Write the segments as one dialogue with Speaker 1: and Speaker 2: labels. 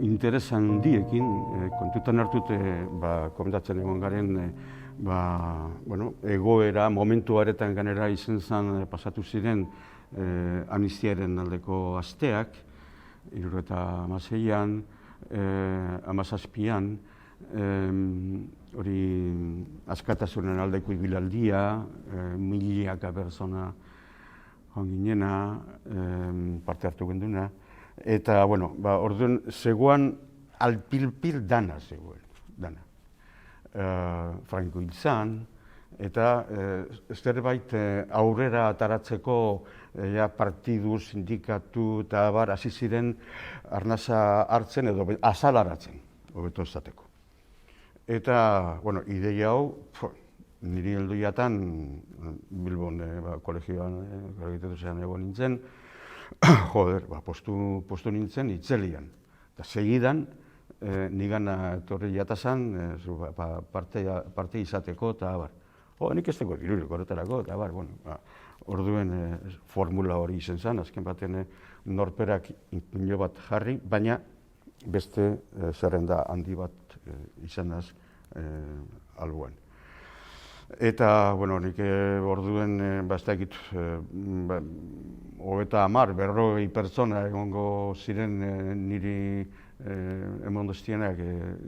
Speaker 1: interes handiekin, kontutan hartute, komentatzen egon garen, egoera, momentu haretan ganera izen zen pasatu ziren amnistiaren aldeko asteak, 1976an, 17an, hori askatasunen aldeko ibilaldia, milaka pertsona joan ginena, parte hartu genduna, eta, orduan, zegoan alpilpil dana zegoen, dana. Franco hil zen, eta zerbait aurrera ataratzeko partidu, sindikatu eta hasi ziren arnasa hartzen edo azalaratzen, hobeto esateko. Eta, ideia hau, niri heldu jatan, Bilbon kolegioan, kolegitetuzean egon nintzen, postu nintzen itzelian. Eta segidan, nigana etorri jatazan, parte izateko, eta abar. Nik ez teko dirurik horretarako, eta abar, orduen formula hori izen zen, azken baten norperak inpino bat jarri, baina beste zerrenda handi bat izanaz alboan. Eta, nik orduen, bastakit, 30 pertsona egongo ziren niri emondostienak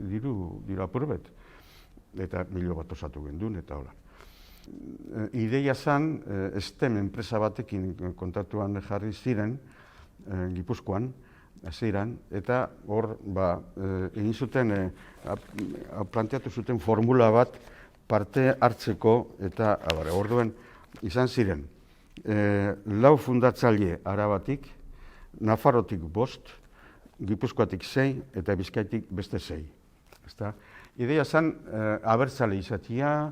Speaker 1: diru apurbet. Eta 1.000 bat osatu gendun, eta hola. Ideia zen, STEM enpresa batekin kontatuan jarri ziren, Gipuzkoan, hasieran, eta hor, egin zuten, planteatu zuten formula bat parte hartzeko, eta orduen izan ziren, 4 fundatzaile Arabatik, Nafarrotik 5, Gipuzkoatik 6, eta Bizkaitik beste 6. Ideia zen, abertzale izatea,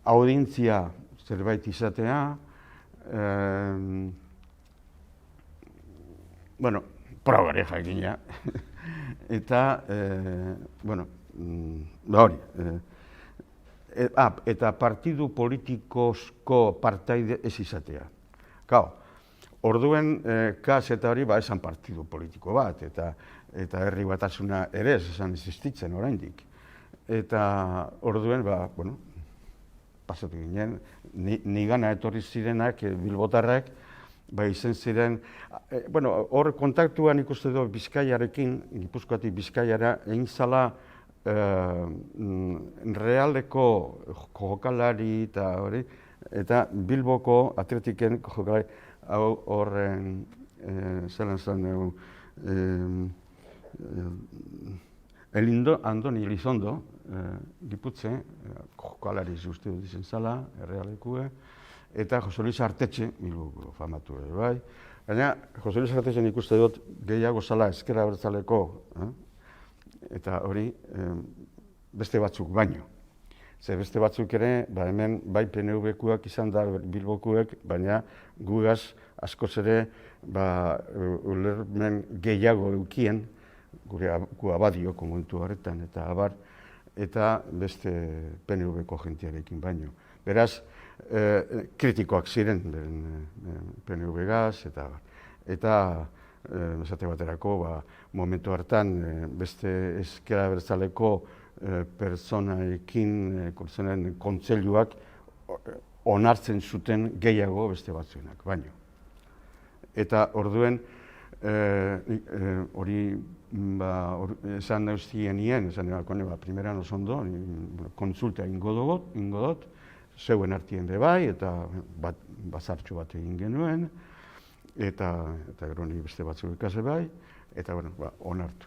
Speaker 1: audientzia zerbait izatea, probare jakina, eta, hori, eta partidu politikozko partaide ez izatea. Orduen, KAS eta hori, esan partidu politiko bat, eta herri batasuna ere ez esan existitzen oraindik. Eta orduen, pasatu ginen, nigana etorri zirenak, bilbotarrak, izen ziren, hor kontaktuan ikuste du Bizkaiarekin, Gipuzkoatik Bizkaiara, egin zala Realeko jokalari eta hori, eta Bilboko Atletiken jokalari, horren, zelan zen, Andoni Elizondo, Giputze, jokalari uste dut izen zala, Realekue, eta Jose Luis Artetxe, Bilboko famatu ere bai. Baina, Jose Luis Artetxen ikuste dut gehiago zala ezker abertzaleko, eta hori beste batzuk baino. Ze beste batzuk ere, hemen bai PNV-kuak izan da Bilbokuek, baina gugaz askoz ere ulermen gehiago eukien, gu abadio komentu horretan, eta abar, eta beste PNV-ko jentiarekin baino. Beraz, kritikoak ziren PNV-gaz, eta esate baterako, momentu hartan beste ezker abertzaleko pertsonaekin, kontseiluak onartzen zuten gehiago beste batzuenak, baino. Eta orduen, hori esan neuztien nien, esan primeran oso ondo, kontsulta ingo dut, zeuen artien de bai, eta bazartxo bat egin genuen, eta gero ni beste batzuk ikase bai, eta onartu.